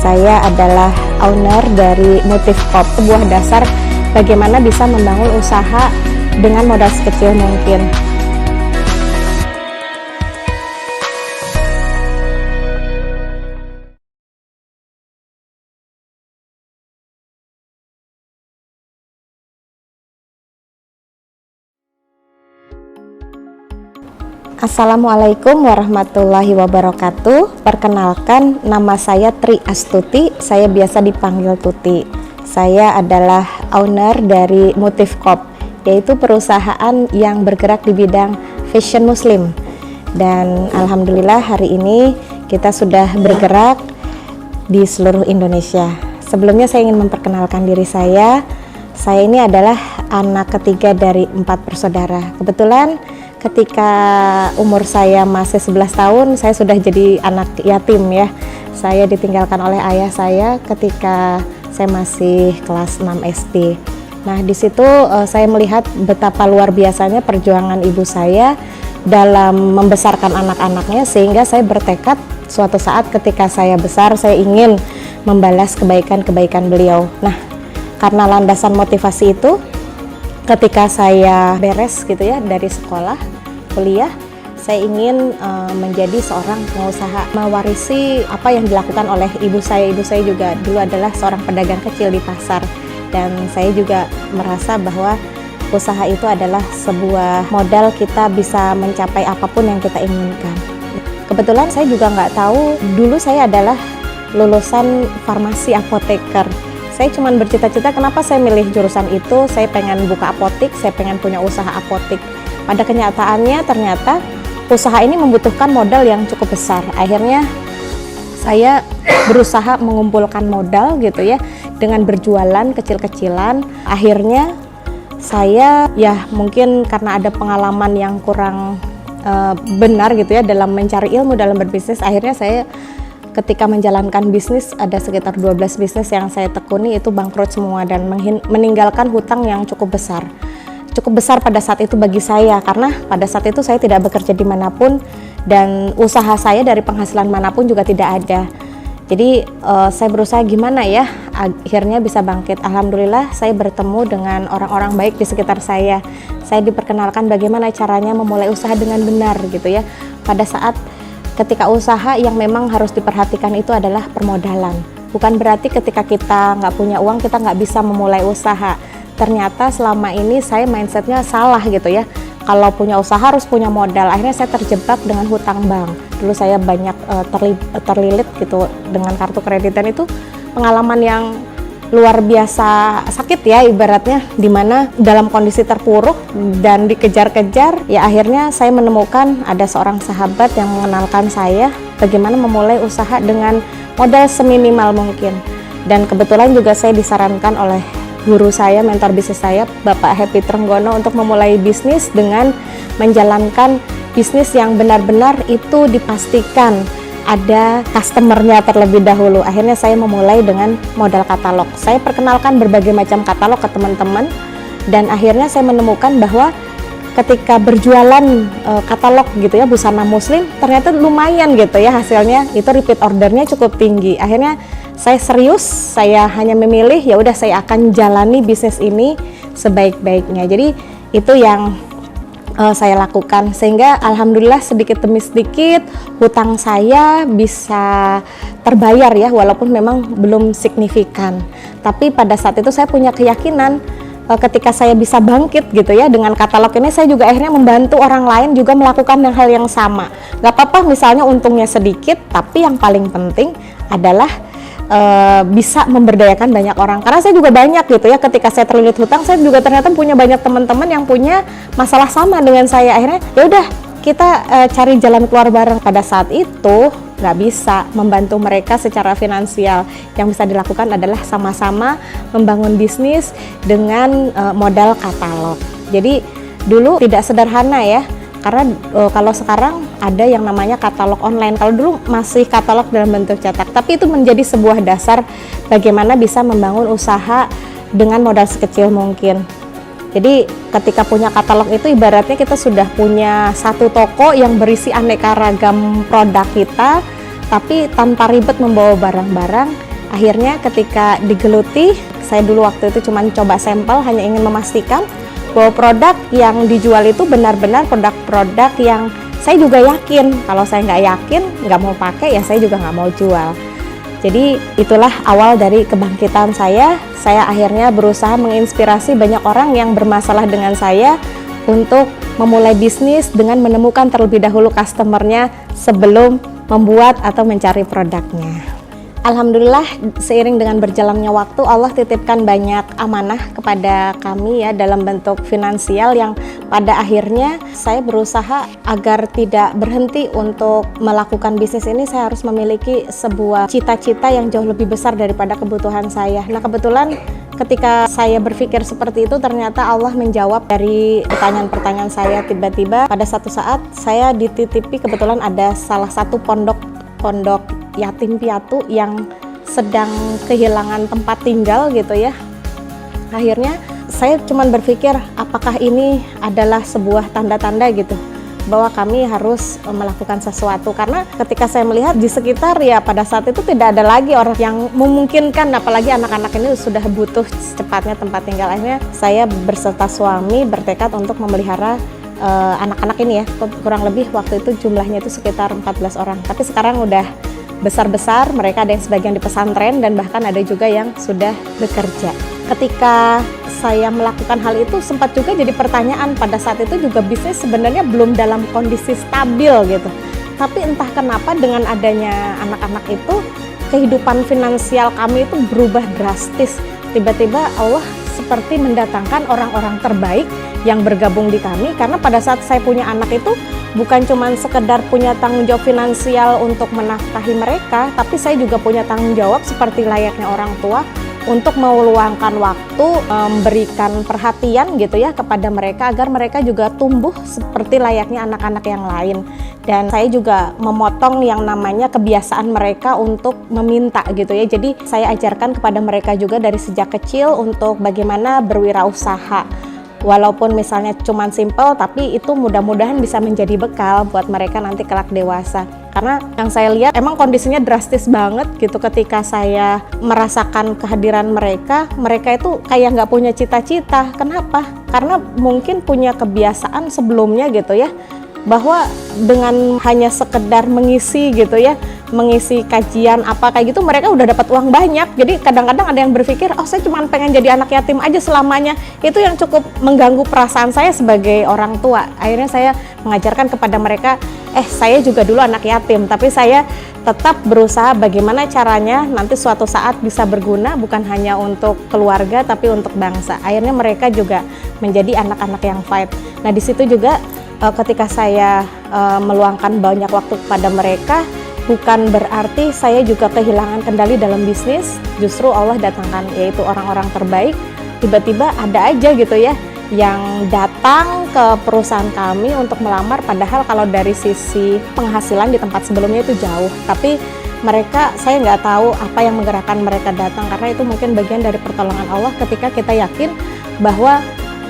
Saya adalah owner dari Motif Corp, sebuah dasar bagaimana bisa membangun usaha dengan modal sekecil mungkin. Assalamualaikum warahmatullahi wabarakatuh. Perkenalkan, nama saya Tri Astuti, saya biasa dipanggil Tuti. Saya adalah owner dari Motif Corp, yaitu perusahaan yang bergerak di bidang fashion muslim. Dan alhamdulillah hari ini kita sudah bergerak di seluruh Indonesia. Sebelumnya saya ingin memperkenalkan diri saya ini adalah anak ketiga dari 4 bersaudara. Kebetulan ketika umur saya masih 11 tahun, saya sudah jadi anak yatim ya. Saya ditinggalkan oleh ayah saya ketika saya masih kelas 6 SD. Nah, di situ saya melihat betapa luar biasanya perjuangan ibu saya dalam membesarkan anak-anaknya, sehingga saya bertekad suatu saat ketika saya besar, saya ingin membalas kebaikan-kebaikan beliau. Nah, karena landasan motivasi itu, ketika saya beres gitu ya dari sekolah kuliah, saya ingin menjadi seorang pengusaha, mewarisi apa yang dilakukan oleh ibu saya. Ibu saya juga dulu adalah seorang pedagang kecil di pasar, dan saya juga merasa bahwa usaha itu adalah sebuah modal kita bisa mencapai apapun yang kita inginkan. Kebetulan saya juga nggak tahu, dulu saya adalah lulusan farmasi apoteker. Saya cuma bercita-cita kenapa saya milih jurusan itu, saya pengen buka apotik, saya pengen punya usaha apotik. Pada kenyataannya ternyata usaha ini membutuhkan modal yang cukup besar. Akhirnya saya berusaha mengumpulkan modal gitu ya, dengan berjualan kecil-kecilan. Akhirnya saya ya mungkin karena ada pengalaman yang kurang benar gitu ya dalam mencari ilmu dalam berbisnis, akhirnya saya ketika menjalankan bisnis, ada sekitar 12 bisnis yang saya tekuni itu bangkrut semua dan meninggalkan hutang yang cukup besar. Cukup besar pada saat itu bagi saya, karena pada saat itu saya tidak bekerja dimanapun dan usaha saya dari penghasilan manapun juga tidak ada. Jadi saya berusaha gimana ya akhirnya bisa bangkit. Alhamdulillah saya bertemu dengan orang-orang baik di sekitar saya. Saya diperkenalkan bagaimana caranya memulai usaha dengan benar gitu ya. Pada saat ketika usaha yang memang harus diperhatikan itu adalah permodalan. Bukan berarti ketika kita nggak punya uang kita nggak bisa memulai usaha. Ternyata selama ini saya mindsetnya salah gitu ya. Kalau punya usaha harus punya modal. Akhirnya saya terjebak dengan hutang bank. Dulu saya banyak terlilit gitu dengan kartu kredit, dan itu pengalaman yang luar biasa sakit ya ibaratnya, dimana dalam kondisi terpuruk dan dikejar-kejar ya akhirnya saya menemukan ada seorang sahabat yang mengenalkan saya bagaimana memulai usaha dengan modal seminimal mungkin. Dan kebetulan juga saya disarankan oleh guru saya, mentor bisnis saya, Bapak Happy Trenggono, untuk memulai bisnis dengan menjalankan bisnis yang benar-benar itu dipastikan ada customernya terlebih dahulu. Akhirnya saya memulai dengan modal katalog. Saya perkenalkan berbagai macam katalog ke teman-teman, dan akhirnya saya menemukan bahwa ketika berjualan katalog gitu ya, busana muslim, ternyata lumayan gitu ya hasilnya, itu repeat ordernya cukup tinggi. Akhirnya saya serius, saya hanya memilih ya udah saya akan jalani bisnis ini sebaik-baiknya. Jadi itu yang saya lakukan, sehingga alhamdulillah sedikit demi sedikit hutang saya bisa terbayar ya, walaupun memang belum signifikan. Tapi pada saat itu saya punya keyakinan ketika saya bisa bangkit gitu ya dengan katalog ini, saya juga akhirnya membantu orang lain juga melakukan hal yang sama. Gak apa-apa misalnya untungnya sedikit, tapi yang paling penting adalah bisa memberdayakan banyak orang. Karena saya juga banyak gitu ya, ketika saya terlilit hutang, saya juga ternyata punya banyak teman-teman yang punya masalah sama dengan saya. Akhirnya ya udah kita cari jalan keluar bareng. Pada saat itu nggak bisa membantu mereka secara finansial. Yang bisa dilakukan adalah sama-sama membangun bisnis dengan modal katalog. Jadi dulu tidak sederhana ya, karena kalau sekarang ada yang namanya katalog online. Kalau dulu masih katalog dalam bentuk cetak, tapi itu menjadi sebuah dasar bagaimana bisa membangun usaha dengan modal sekecil mungkin. Jadi ketika punya katalog itu ibaratnya kita sudah punya satu toko yang berisi aneka ragam produk kita, tapi tanpa ribet membawa barang-barang Akhirnya ketika digeluti, saya dulu waktu itu cuma coba sampel, hanya ingin memastikan bahwa produk yang dijual itu benar-benar produk-produk yang saya juga yakin. Kalau saya nggak yakin, nggak mau pakai, ya saya juga nggak mau jual. Jadi itulah awal dari kebangkitan saya. Saya akhirnya berusaha menginspirasi banyak orang yang bermasalah dengan saya untuk memulai bisnis dengan menemukan terlebih dahulu customernya sebelum membuat atau mencari produknya. Alhamdulillah, seiring dengan berjalannya waktu, Allah titipkan banyak amanah kepada kami ya dalam bentuk finansial yang pada akhirnya saya berusaha agar tidak berhenti untuk melakukan bisnis ini. Saya harus memiliki sebuah cita-cita yang jauh lebih besar daripada kebutuhan saya. Nah, kebetulan ketika saya berpikir seperti itu, ternyata Allah menjawab dari pertanyaan-pertanyaan saya. Tiba-tiba pada satu saat saya dititipi, kebetulan ada salah satu pondok yatim piatu yang sedang kehilangan tempat tinggal gitu ya. Akhirnya saya cuma berpikir, apakah ini adalah sebuah tanda-tanda gitu bahwa kami harus melakukan sesuatu, karena ketika saya melihat di sekitar ya pada saat itu tidak ada lagi orang yang memungkinkan, apalagi anak-anak ini sudah butuh secepatnya tempat tinggal. Akhirnya saya berserta suami bertekad untuk memelihara anak-anak ini ya, kurang lebih waktu itu jumlahnya itu sekitar 14 orang, tapi sekarang udah besar-besar, mereka ada yang sebagian di pesantren dan bahkan ada juga yang sudah bekerja. Ketika saya melakukan hal itu sempat juga jadi pertanyaan, pada saat itu juga bisnis sebenarnya belum dalam kondisi stabil gitu, tapi entah kenapa dengan adanya anak-anak itu kehidupan finansial kami itu berubah drastis. Tiba-tiba Allah seperti mendatangkan orang-orang terbaik yang bergabung di kami, karena pada saat saya punya anak itu bukan cuma sekedar punya tanggung jawab finansial untuk menafkahi mereka, tapi saya juga punya tanggung jawab seperti layaknya orang tua untuk meluangkan waktu, memberikan perhatian gitu ya kepada mereka agar mereka juga tumbuh seperti layaknya anak-anak yang lain. Dan saya juga memotong yang namanya kebiasaan mereka untuk meminta gitu ya. Jadi saya ajarkan kepada mereka juga dari sejak kecil untuk bagaimana berwirausaha. Walaupun misalnya cuman simple, tapi itu mudah-mudahan bisa menjadi bekal buat mereka nanti kelak dewasa. Karena yang saya lihat emang kondisinya drastis banget gitu ketika saya merasakan kehadiran mereka itu kayak nggak punya cita-cita. Kenapa? Karena mungkin punya kebiasaan sebelumnya gitu ya, bahwa dengan hanya sekedar mengisi gitu ya, mengisi kajian apa kayak gitu, mereka udah dapat uang banyak. Jadi kadang-kadang ada yang berpikir, oh saya cuma pengen jadi anak yatim aja selamanya. Itu yang cukup mengganggu perasaan saya sebagai orang tua. Akhirnya saya mengajarkan kepada mereka, saya juga dulu anak yatim, tapi saya tetap berusaha bagaimana caranya nanti suatu saat bisa berguna, bukan hanya untuk keluarga tapi untuk bangsa. Akhirnya mereka juga menjadi anak-anak yang fight. Nah di situ juga ketika saya meluangkan banyak waktu kepada mereka, bukan berarti saya juga kehilangan kendali dalam bisnis. Justru Allah datangkan yaitu orang-orang terbaik. Tiba-tiba ada aja gitu ya yang datang ke perusahaan kami untuk melamar, padahal kalau dari sisi penghasilan di tempat sebelumnya itu jauh. Tapi mereka, saya nggak tahu apa yang menggerakkan mereka datang, karena itu mungkin bagian dari pertolongan Allah ketika kita yakin bahwa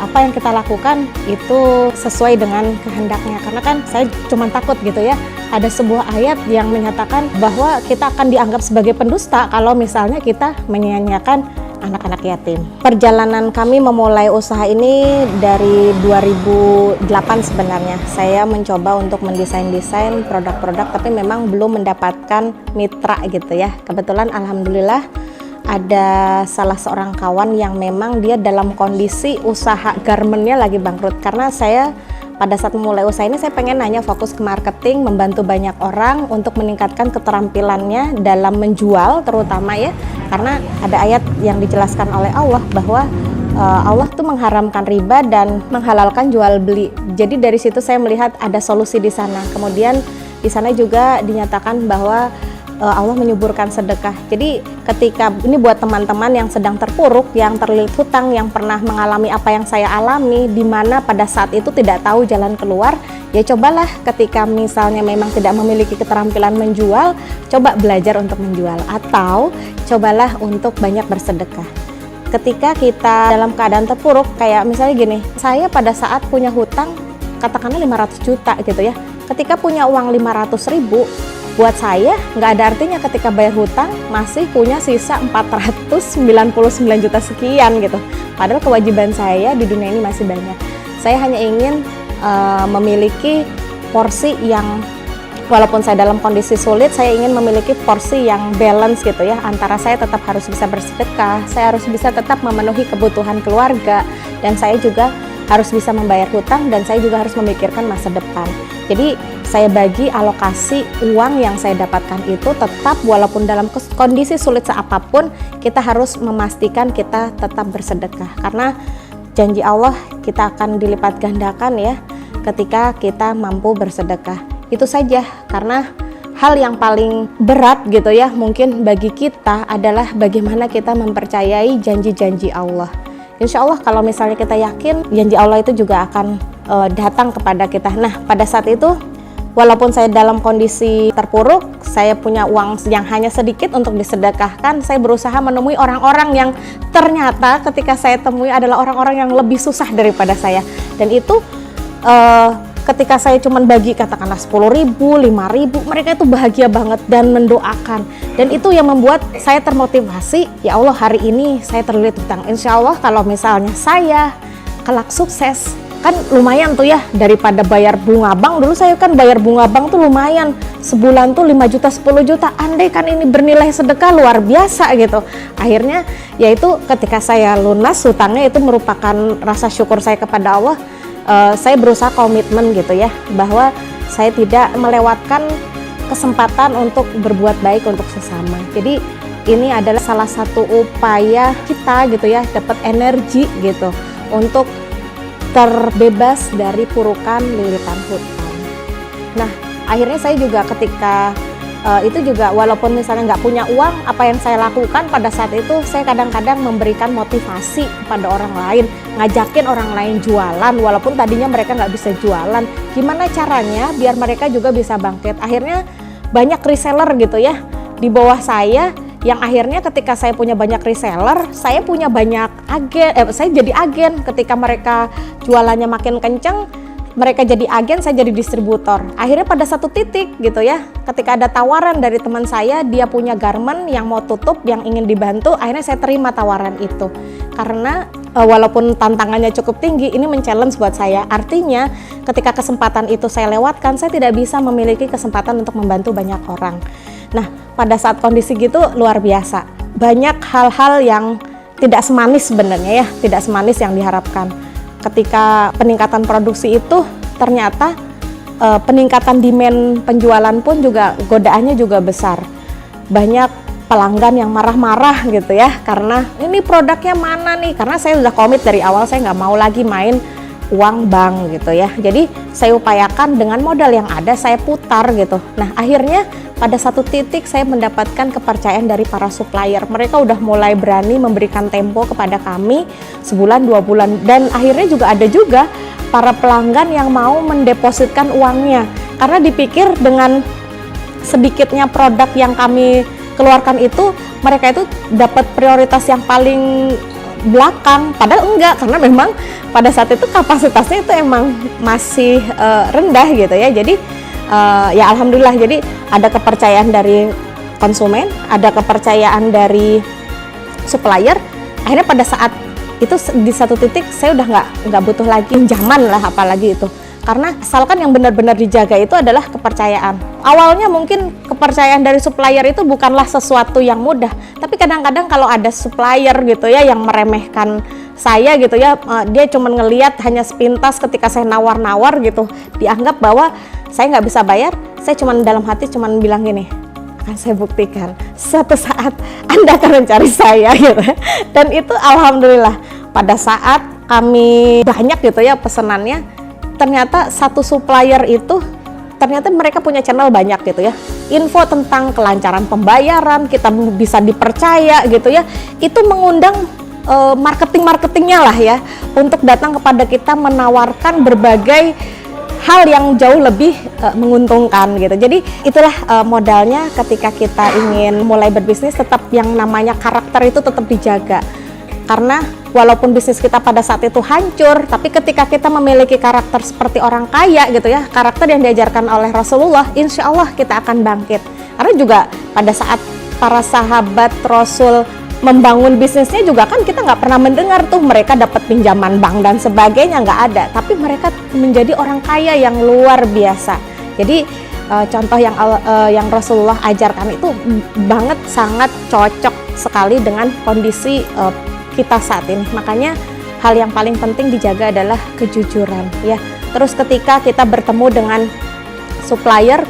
apa yang kita lakukan itu sesuai dengan kehendaknya. Karena kan saya cuma takut gitu ya, ada sebuah ayat yang menyatakan bahwa kita akan dianggap sebagai pendusta kalau misalnya kita menyia-nyiakan anak-anak yatim. Perjalanan kami memulai usaha ini dari 2008 sebenarnya. Saya mencoba untuk mendesain-desain produk-produk, tapi memang belum mendapatkan mitra gitu ya. Kebetulan alhamdulillah ada salah seorang kawan yang memang dia dalam kondisi usaha garmennya lagi bangkrut. Karena saya pada saat memulai usaha ini saya pengen hanya fokus ke marketing, membantu banyak orang untuk meningkatkan keterampilannya dalam menjual terutama ya. Karena ada ayat yang dijelaskan oleh Allah bahwa Allah tuh mengharamkan riba dan menghalalkan jual beli. Jadi dari situ saya melihat ada solusi di sana. Kemudian di sana juga dinyatakan bahwa Allah menyuburkan sedekah. Jadi ketika ini buat teman-teman yang sedang terpuruk, yang terlilit hutang, yang pernah mengalami apa yang saya alami, di mana pada saat itu tidak tahu jalan keluar, ya cobalah ketika misalnya memang tidak memiliki keterampilan menjual, coba belajar untuk menjual, atau cobalah untuk banyak bersedekah. Ketika kita dalam keadaan terpuruk, kayak misalnya gini, saya pada saat punya hutang katakanlah 500 juta gitu ya, ketika punya uang 500.000, buat saya nggak ada artinya ketika bayar hutang masih punya sisa 499 juta sekian gitu. Padahal kewajiban saya di dunia ini masih banyak. Saya hanya ingin memiliki porsi yang, walaupun saya dalam kondisi sulit, saya ingin memiliki porsi yang balance gitu ya, antara saya tetap harus bisa bersedekah, saya harus bisa tetap memenuhi kebutuhan keluarga, dan saya juga harus bisa membayar hutang, dan saya juga harus memikirkan masa depan. Jadi saya bagi alokasi uang yang saya dapatkan itu tetap, walaupun dalam kondisi sulit seapapun, kita harus memastikan kita tetap bersedekah, karena janji Allah kita akan dilipat gandakan ya ketika kita mampu bersedekah. Itu saja, karena hal yang paling berat gitu ya mungkin bagi kita adalah bagaimana kita mempercayai janji-janji Allah. Insya Allah kalau misalnya kita yakin janji Allah itu juga akan datang kepada kita. Nah, pada saat itu walaupun saya dalam kondisi terpuruk, saya punya uang yang hanya sedikit untuk disedekahkan, saya berusaha menemui orang-orang yang ternyata ketika saya temui adalah orang-orang yang lebih susah daripada saya. Dan itu ketika saya cuman bagi katakanlah 10.000, 5.000, mereka itu bahagia banget dan mendoakan. Dan itu yang membuat saya termotivasi, ya Allah hari ini saya terlilit hutang. Insya Allah kalau misalnya saya kelak sukses, kan lumayan tuh ya daripada bayar bunga bank. Dulu saya kan bayar bunga bank tuh lumayan, sebulan tuh 5 juta, 10 juta. Andai kan ini bernilai sedekah luar biasa gitu. Akhirnya yaitu ketika saya lunas hutangnya, itu merupakan rasa syukur saya kepada Allah. Saya berusaha komitmen gitu ya, bahwa saya tidak melewatkan kesempatan untuk berbuat baik untuk sesama. Jadi ini adalah salah satu upaya kita gitu ya, dapat energi gitu untuk terbebas dari purukan lilitan hutang. Nah, akhirnya saya juga ketika itu juga walaupun misalnya nggak punya uang, apa yang saya lakukan pada saat itu, saya kadang-kadang memberikan motivasi kepada orang lain, ngajakin orang lain jualan walaupun tadinya mereka nggak bisa jualan. Gimana caranya biar mereka juga bisa bangkit? Akhirnya banyak reseller gitu ya di bawah saya, yang akhirnya ketika saya punya banyak reseller, saya punya banyak agen, saya jadi agen. Ketika mereka jualannya makin kenceng, mereka jadi agen, saya jadi distributor. Akhirnya pada satu titik gitu ya, ketika ada tawaran dari teman saya, dia punya garment yang mau tutup, yang ingin dibantu, akhirnya saya terima tawaran itu. Karena walaupun tantangannya cukup tinggi, ini men-challenge buat saya. Artinya ketika kesempatan itu saya lewatkan, saya tidak bisa memiliki kesempatan untuk membantu banyak orang. Nah, pada saat kondisi gitu luar biasa. Banyak hal-hal yang tidak semanis sebenarnya ya, tidak semanis yang diharapkan. Ketika peningkatan produksi itu ternyata peningkatan demand penjualan pun juga godaannya juga besar. Banyak pelanggan yang marah-marah gitu ya, karena ini produknya mana nih, karena saya sudah komit dari awal, saya nggak mau lagi main uang bank gitu ya. Jadi saya upayakan dengan modal yang ada saya putar gitu. Nah, akhirnya pada satu titik saya mendapatkan kepercayaan dari para supplier. Mereka udah mulai berani memberikan tempo kepada kami sebulan, 2 bulan, dan akhirnya juga ada juga para pelanggan yang mau mendepositkan uangnya karena dipikir dengan sedikitnya produk yang kami keluarkan itu mereka itu dapat prioritas yang paling belakang, padahal enggak, karena memang pada saat itu kapasitasnya itu emang masih rendah gitu ya. Jadi ya alhamdulillah, jadi ada kepercayaan dari konsumen, ada kepercayaan dari supplier. Akhirnya pada saat itu di satu titik saya udah nggak butuh lagi pinjaman lah, apalagi itu, karena asalkan yang benar-benar dijaga itu adalah kepercayaan. Awalnya mungkin kepercayaan dari supplier itu bukanlah sesuatu yang mudah, tapi kadang-kadang kalau ada supplier gitu ya yang meremehkan saya gitu ya, dia cuma ngelihat hanya sepintas ketika saya nawar-nawar gitu, dianggap bahwa saya nggak bisa bayar. Saya cuma dalam hati cuma bilang gini, akan saya buktikan suatu saat Anda akan mencari saya gitu. Dan itu alhamdulillah pada saat kami banyak gitu ya pesanannya, ternyata satu supplier itu ternyata mereka punya channel banyak gitu ya, info tentang kelancaran pembayaran, kita bisa dipercaya gitu ya, itu mengundang marketingnya lah ya untuk datang kepada kita menawarkan berbagai hal yang jauh lebih menguntungkan gitu. Jadi itulah modalnya ketika kita ingin mulai berbisnis, tetap yang namanya karakter itu tetap dijaga. Karena walaupun bisnis kita pada saat itu hancur, tapi ketika kita memiliki karakter seperti orang kaya gitu ya, karakter yang diajarkan oleh Rasulullah, insya Allah kita akan bangkit. Karena juga pada saat para sahabat Rasul membangun bisnisnya juga kan kita nggak pernah mendengar tuh mereka dapat pinjaman bank dan sebagainya, nggak ada. Tapi mereka menjadi orang kaya yang luar biasa. Jadi contoh yang Rasulullah ajarkan itu banget sangat cocok sekali dengan kondisi kita saat ini. Makanya hal yang paling penting dijaga adalah kejujuran ya. Terus ketika kita bertemu dengan supplier,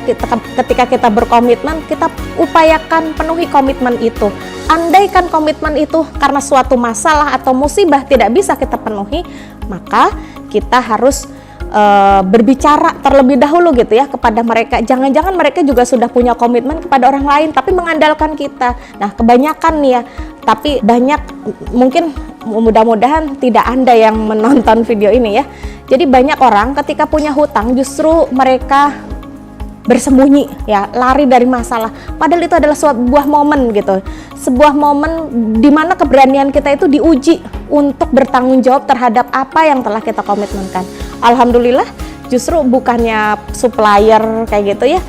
ketika kita berkomitmen, kita upayakan penuhi komitmen itu. Andaikan komitmen itu karena suatu masalah atau musibah tidak bisa kita penuhi, maka kita harus berbicara terlebih dahulu gitu ya kepada mereka. Jangan-jangan mereka juga sudah punya komitmen kepada orang lain tapi mengandalkan kita. Nah, kebanyakan nih ya, tapi banyak, mungkin mudah-mudahan tidak Anda yang menonton video ini ya. Jadi banyak orang ketika punya hutang justru mereka bersembunyi ya, lari dari masalah. Padahal itu adalah sebuah momen gitu. Sebuah momen di mana keberanian kita itu diuji untuk bertanggung jawab terhadap apa yang telah kita komitmenkan. Alhamdulillah justru bukannya supplier kayak gitu ya,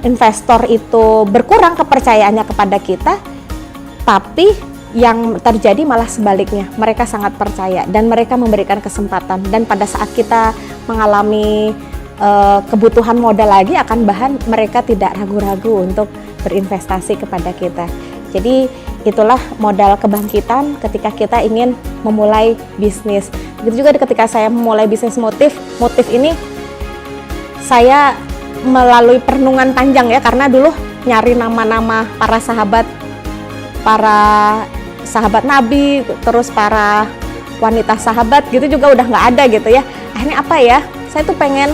investor itu berkurang kepercayaannya kepada kita, tapi yang terjadi malah sebaliknya, mereka sangat percaya dan mereka memberikan kesempatan. Dan pada saat kita mengalami kebutuhan modal lagi akan bahan, mereka tidak ragu-ragu untuk berinvestasi kepada kita. Jadi itulah modal kebangkitan ketika kita ingin memulai bisnis. Begitu juga ketika saya memulai bisnis motif ini saya melalui perenungan panjang ya, karena dulu nyari nama-nama para sahabat Nabi, terus para wanita sahabat gitu juga udah nggak ada gitu ya. Akhirnya apa ya, saya tuh pengen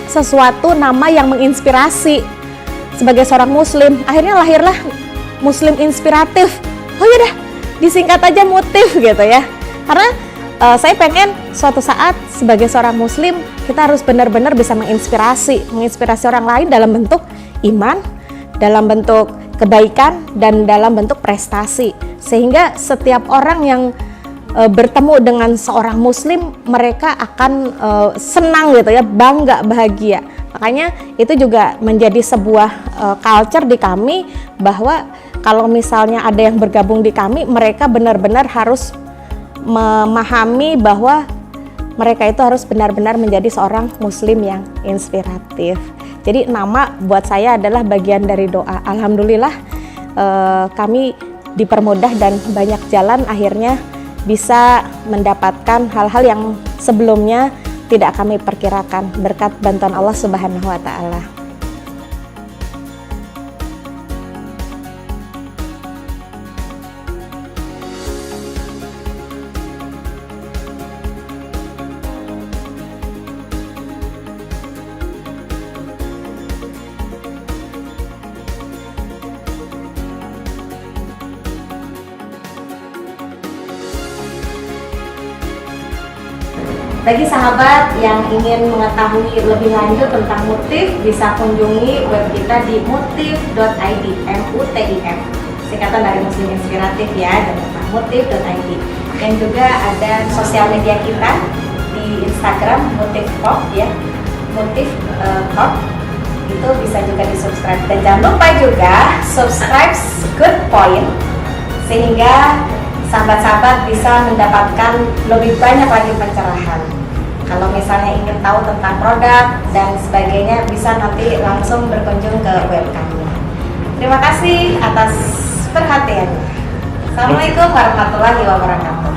sesuatu nama yang menginspirasi sebagai seorang muslim. Akhirnya lahirlah Muslim Inspiratif. Oh ya dah, disingkat aja Motif gitu ya. Karena saya pengen suatu saat sebagai seorang muslim kita harus benar-benar bisa menginspirasi orang lain dalam bentuk iman, dalam bentuk kebaikan, dan dalam bentuk prestasi. Sehingga setiap orang yang bertemu dengan seorang muslim, mereka akan senang gitu ya, bangga, bahagia. Makanya itu juga menjadi sebuah culture di kami, bahwa kalau misalnya ada yang bergabung di kami, mereka benar-benar harus memahami bahwa mereka itu harus benar-benar menjadi seorang muslim yang inspiratif. Jadi nama buat saya adalah bagian dari doa. Alhamdulillah kami dipermudah dan banyak jalan akhirnya bisa mendapatkan hal-hal yang sebelumnya tidak kami perkirakan berkat bantuan Allah Subhanahu wa Ta'ala. Bagi sahabat yang ingin mengetahui lebih lanjut tentang Motif, bisa kunjungi web kita di mutif.id, MUTIF, singkatan dari Muslim Inspiratif ya, dan mutif.id. Dan juga ada sosial media kita di Instagram Motif.Talk ya, Motif.Talk, itu bisa juga di subscribe. Dan jangan lupa juga subscribe Good Point, sehingga sahabat-sahabat bisa mendapatkan lebih banyak lagi pencerahan. Kalau misalnya ingin tahu tentang produk dan sebagainya, bisa nanti langsung berkunjung ke web kami. Terima kasih atas perhatiannya. Assalamualaikum warahmatullahi wabarakatuh.